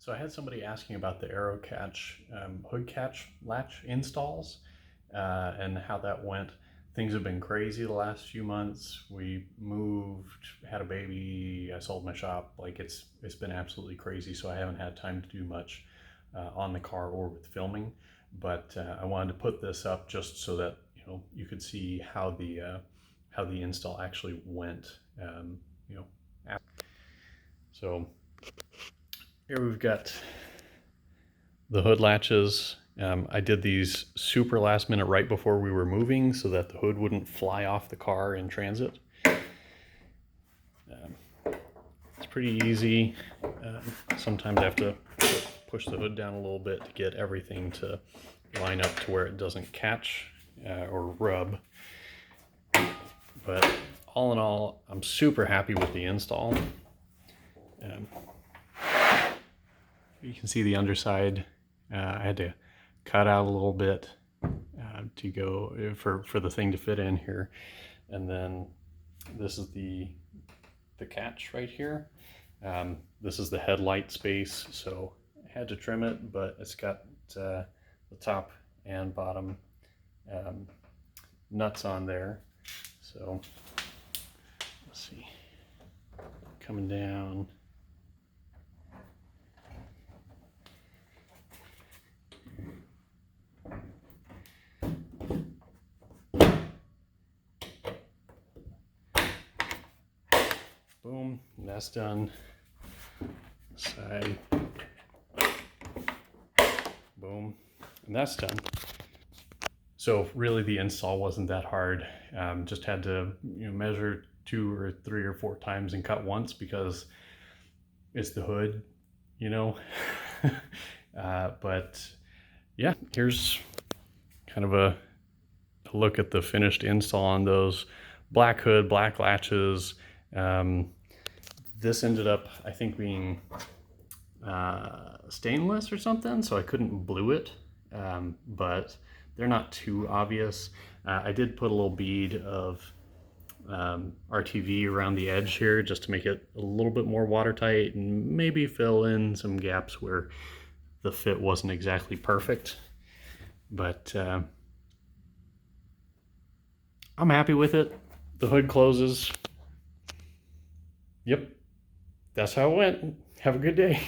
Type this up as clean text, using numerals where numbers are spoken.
So I had somebody asking about the Aerocatch hood catch latch installs and how that went. Things have been crazy the last few months. We moved, had a baby, I sold my shop. Like it's been absolutely crazy. So I haven't had time to do much on the car or with filming. But I wanted to put this up just so that you could see how the install actually went. So here we've got the hood latches. I did these super last minute right before we were moving so that the hood wouldn't fly off the car in transit. It's pretty easy. Sometimes I have to push the hood down a little bit to get everything to line up to where it doesn't catch or rub. But all in all, I'm super happy with the install. You can see the underside. I had to cut out a little bit to go for the thing to fit in here, and then this is the catch right here. This is the headlight space, so I had to trim it, but it's got the top and bottom nuts on there. So let's see, coming down. Boom, and that's done. Side. Boom, and that's done. So really the install wasn't that hard. Just had to measure 2 or 3 or 4 times and cut once because it's the hood, but yeah, here's kind of a look at the finished install on those. Black hood, black latches. This ended up, I think, being stainless or something, so I couldn't blue it, but they're not too obvious. I did put a little bead of RTV around the edge here just to make it a little bit more watertight and maybe fill in some gaps where the fit wasn't exactly perfect. But I'm happy with it. The hood closes. Yep, that's how it went. Have a good day.